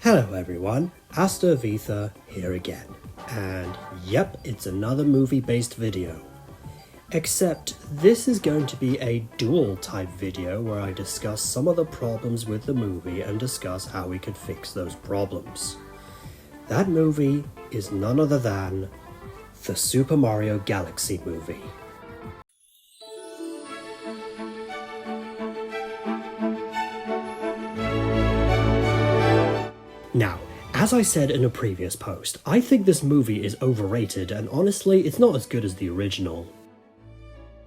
Hello everyone, Aster of Aether here again, and yep, it's another movie-based video. Except this is going to be a dual type video where I discuss some of the problems with the movie and discuss how we could fix those problems. That movie is none other than the Super Mario Galaxy movie. Now, as I said in a previous post, I think this movie is overrated and honestly, it's not as good as the original.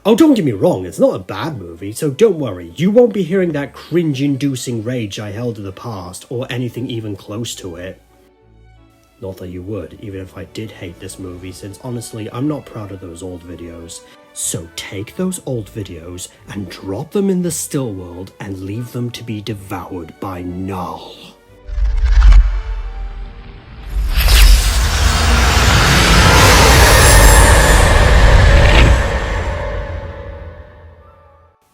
Oh, don't get me wrong, it's not a bad movie, so don't worry, you won't be hearing that cringe-inducing rage I held in the past, or anything even close to it. Not that you would, even if I did hate this movie, since honestly, I'm not proud of those old videos. So take those old videos and drop them in the still world and leave them to be devoured by Null.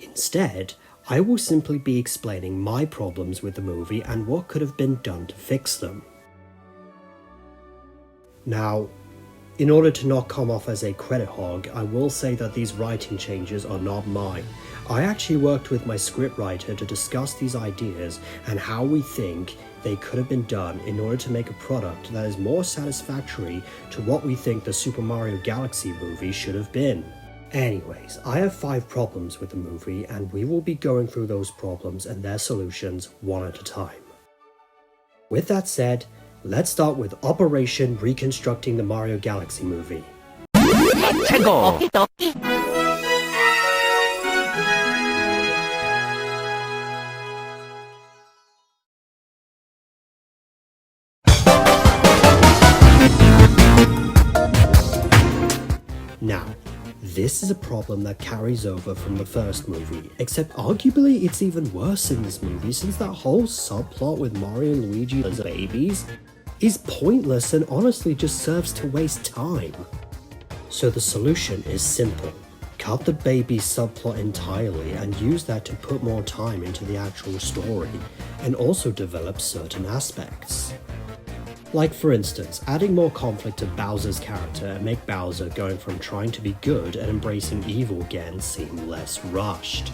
Instead, I will simply be explaining my problems with the movie and what could have been done to fix them. Now, in order to not come off as a credit hog, I will say that these writing changes are not mine. I actually worked with my scriptwriter to discuss these ideas and how we think they could have been done in order to make a product that is more satisfactory to what we think the Super Mario Galaxy movie should have been. Anyways, I have 5 problems with the movie and we will be going through those problems and their solutions one at a time. With that said, let's start with Operation Reconstructing the Mario Galaxy movie. Now, this is a problem that carries over from the first movie, except arguably it's even worse in this movie since that whole subplot with Mario and Luigi as babies is pointless and honestly just serves to waste time. So the solution is simple. Cut the baby subplot entirely and use that to put more time into the actual story and also develop certain aspects. Like for instance, adding more conflict to Bowser's character and make Bowser going from trying to be good and embracing evil again seem less rushed.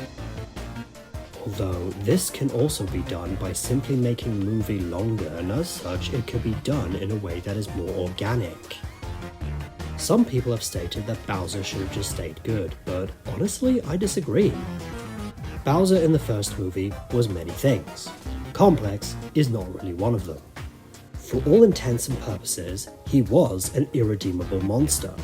Although, this can also be done by simply making the movie longer, and as such, it could be done in a way that is more organic. Some people have stated that Bowser should have just stayed good, but honestly, I disagree. Bowser in the first movie was many things. Complex is not really one of them. For all intents and purposes, he was an irredeemable monster.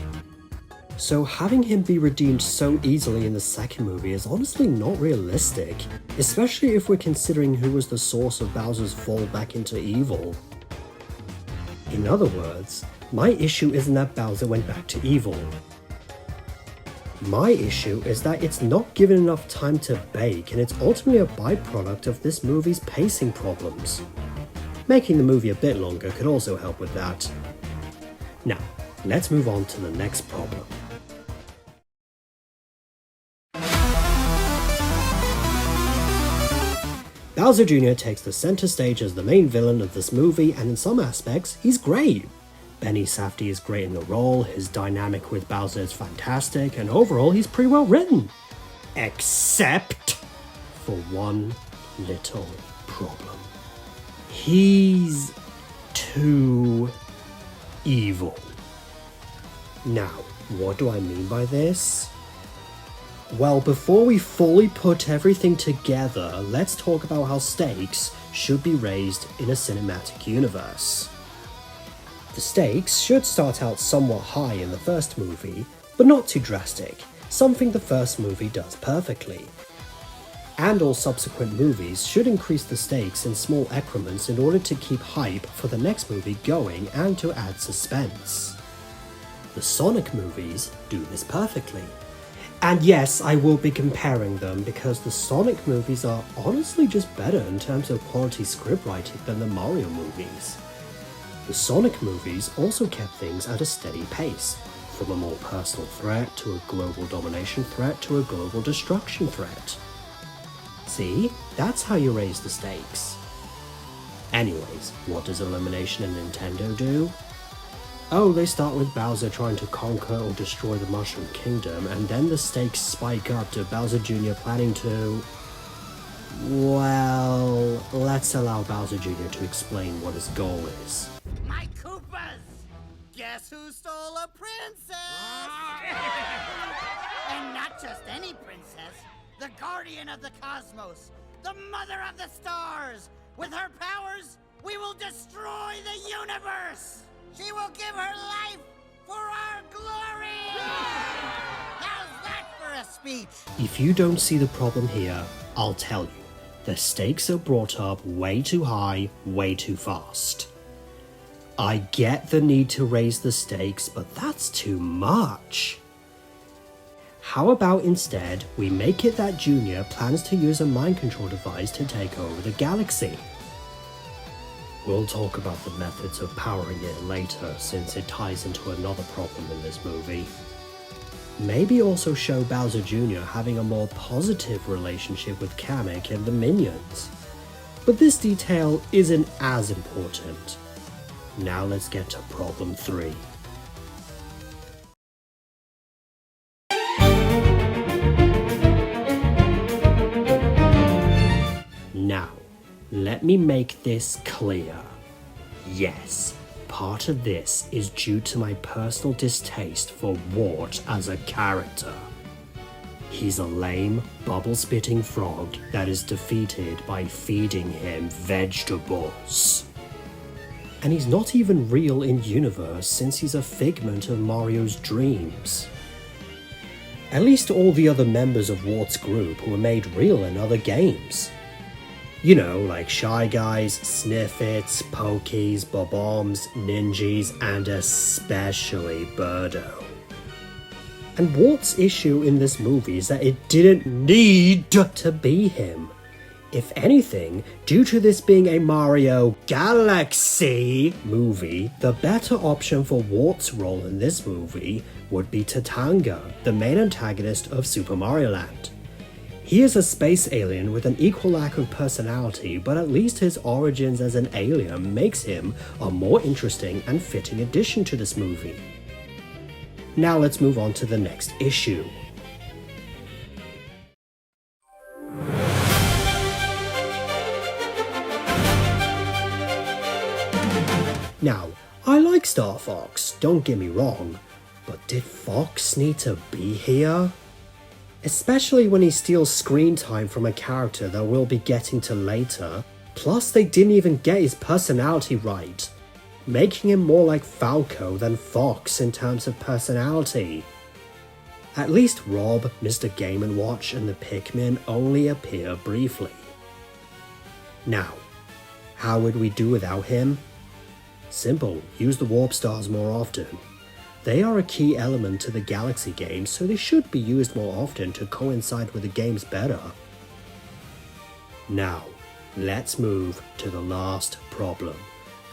So having him be redeemed so easily in the second movie is honestly not realistic, especially if we're considering who was the source of Bowser's fall back into evil. In other words, my issue isn't that Bowser went back to evil. My issue is that it's not given enough time to bake, and it's ultimately a byproduct of this movie's pacing problems. Making the movie a bit longer could also help with that. Now, let's move on to the next problem. Bowser Jr. takes the center stage as the main villain of this movie, and in some aspects, he's great. Benny Safdie is great in the role, his dynamic with Bowser is fantastic, and overall he's pretty well written. Except for one little problem. He's too evil. Now, what do I mean by this? Well, before we fully put everything together, let's talk about how stakes should be raised in a cinematic universe. The stakes should start out somewhat high in the first movie, but not too drastic, something the first movie does perfectly. And all subsequent movies should increase the stakes in small increments in order to keep hype for the next movie going and to add suspense. The Sonic movies do this perfectly. And yes, I will be comparing them because the Sonic movies are honestly just better in terms of quality scriptwriting than the Mario movies. The Sonic movies also kept things at a steady pace, from a more personal threat to a global domination threat to a global destruction threat. See, that's how you raise the stakes. Anyways, what does Illumination and Nintendo do? Oh, they start with Bowser trying to conquer or destroy the Mushroom Kingdom, and then the stakes spike up to Bowser Jr. planning to... Well, let's allow Bowser Jr. to explain what his goal is. My Koopas! Guess who stole a princess? And not just any princess, the guardian of the cosmos, the mother of the stars! With her powers, we will destroy the universe! She will give her life for our glory! How's that for a speech? If you don't see the problem here, I'll tell you. The stakes are brought up way too high, way too fast. I get the need to raise the stakes, but that's too much. How about instead, we make it that Junior plans to use a mind control device to take over the galaxy? We'll talk about the methods of powering it later, since it ties into another problem in this movie. Maybe also show Bowser Jr. having a more positive relationship with Kamek and the minions. But this detail isn't as important. Now let's get to problem 3. Now, let me make this clear. Yes, part of this is due to my personal distaste for Wart as a character. He's a lame, bubble-spitting frog that is defeated by feeding him vegetables. And he's not even real in universe since he's a figment of Mario's dreams. At least all the other members of Wart's group were made real in other games. You know, like Shy Guys, Sniffits, Pokies, Bob-Ombs, Ninjas, and especially Birdo. And Wart's issue in this movie is that it didn't need to be him. If anything, due to this being a Mario Galaxy movie, the better option for Wart's role in this movie would be Tatanga, the main antagonist of Super Mario Land. He is a space alien with an equal lack of personality, but at least his origins as an alien makes him a more interesting and fitting addition to this movie. Now let's move on to the next issue. Now, I like Star Fox, don't get me wrong, but did Fox need to be here? Especially when he steals screen time from a character that we'll be getting to later. Plus, they didn't even get his personality right, making him more like Falco than Fox in terms of personality. At least Rob, Mr. Game & Watch, and the Pikmin only appear briefly. Now, how would we do without him? Simple, use the Warp Stars more often. They are a key element to the Galaxy games, so they should be used more often to coincide with the games better. Now, let's move to the last problem.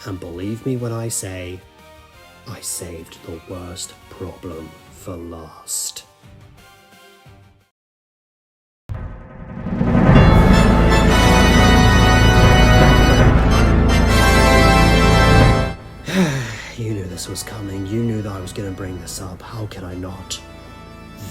And believe me when I say, I saved the worst problem for last. You knew this was coming, you knew that I was going to bring this up, how could I not?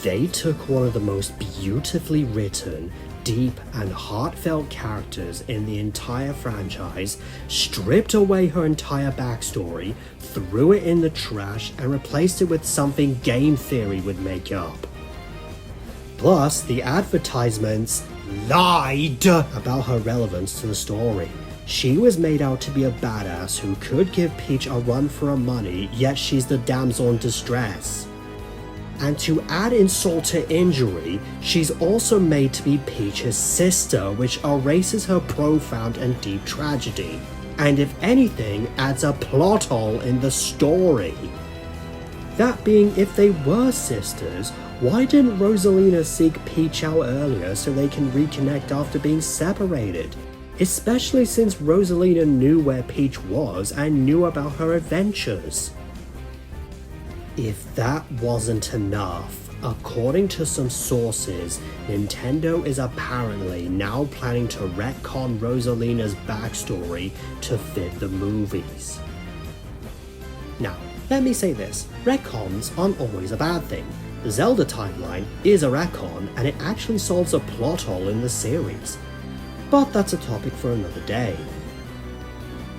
They took one of the most beautifully written, deep and heartfelt characters in the entire franchise, stripped away her entire backstory, threw it in the trash and replaced it with something game theory would make up. Plus, the advertisements lied about her relevance to the story. She was made out to be a badass who could give Peach a run for her money, yet she's the damsel in distress. And to add insult to injury, she's also made to be Peach's sister, which erases her profound and deep tragedy, and if anything, adds a plot hole in the story. That being, if they were sisters, why didn't Rosalina seek Peach out earlier so they can reconnect after being separated? Especially since Rosalina knew where Peach was and knew about her adventures. If that wasn't enough, According to some sources, Nintendo is apparently now planning to retcon Rosalina's backstory to fit the movies. Now, let me say this, retcons aren't always a bad thing. The Zelda timeline is a retcon, and it actually solves a plot hole in the series. But that's a topic for another day.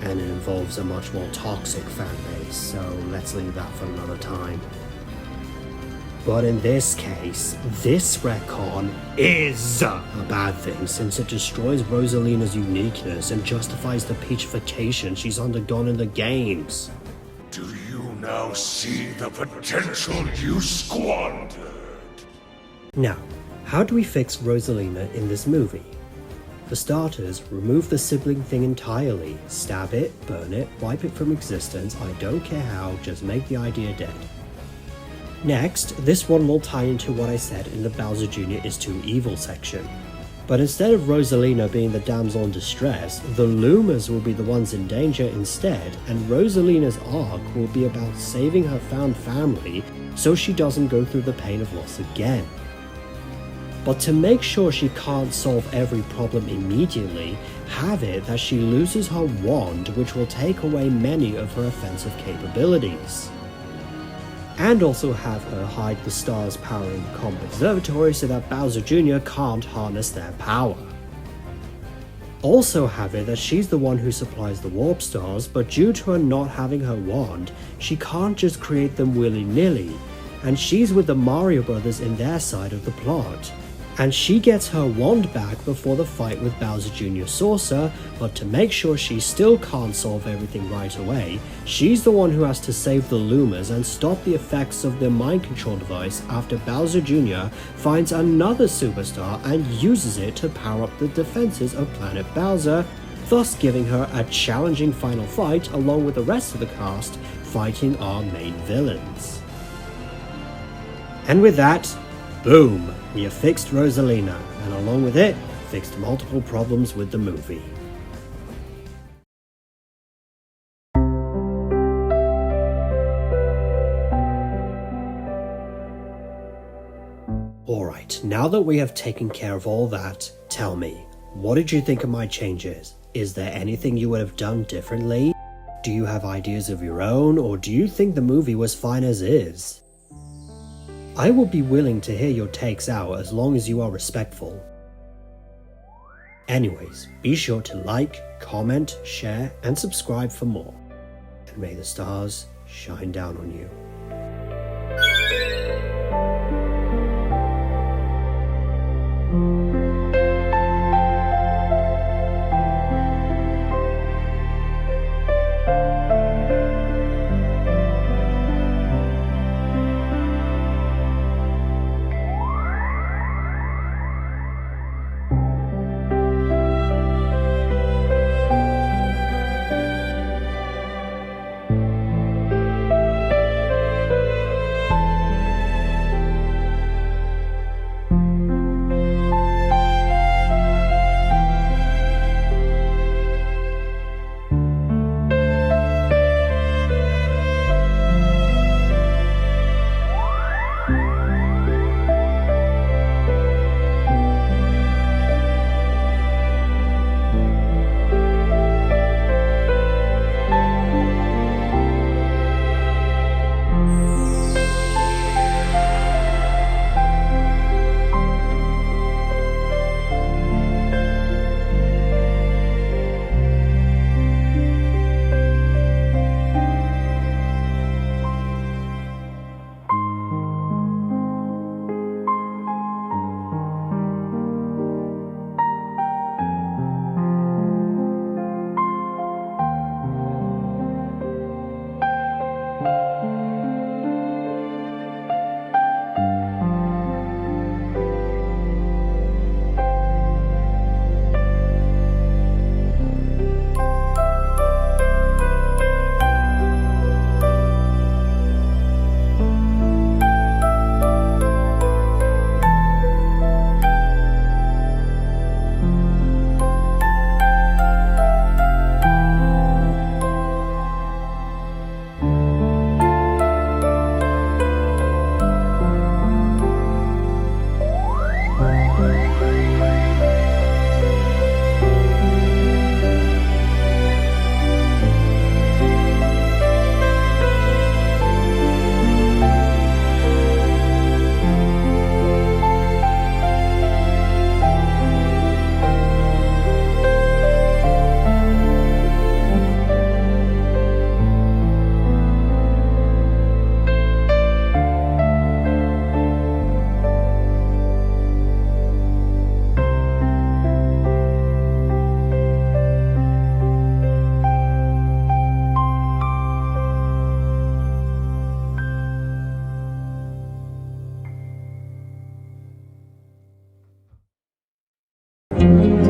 And it involves a much more toxic fanbase, so let's leave that for another time. But in this case, this retcon is a bad thing since it destroys Rosalina's uniqueness and justifies the peachification she's undergone in the games. Do you now see the potential you squandered? Now, how do we fix Rosalina in this movie? For starters, remove the sibling thing entirely. Stab it, burn it, wipe it from existence, I don't care how, just make the idea dead. Next, this one will tie into what I said in the Bowser Jr. is too evil section. But instead of Rosalina being the damsel in distress, the Lumas will be the ones in danger instead, and Rosalina's arc will be about saving her found family so she doesn't go through the pain of loss again. But to make sure she can't solve every problem immediately, have it that she loses her wand, which will take away many of her offensive capabilities. And also have her hide the stars powering the Combat Observatory so that Bowser Jr. can't harness their power. Also have it that she's the one who supplies the warp stars, but due to her not having her wand, she can't just create them willy-nilly, and she's with the Mario Brothers in their side of the plot. And she gets her wand back before the fight with Bowser Jr. Saucer, but to make sure she still can't solve everything right away, she's the one who has to save the Lumas and stop the effects of their mind control device after Bowser Jr. finds another superstar and uses it to power up the defenses of Planet Bowser, thus giving her a challenging final fight along with the rest of the cast fighting our main villains. And with that, boom! We have fixed Rosalina, and along with it, fixed multiple problems with the movie. Alright, now that we have taken care of all that, tell me, what did you think of my changes? Is there anything you would have done differently? Do you have ideas of your own, or do you think the movie was fine as is? I will be willing to hear your takes out as long as you are respectful. Anyways, be sure to like, comment, share, and subscribe for more. And may the stars shine down on you. Bye.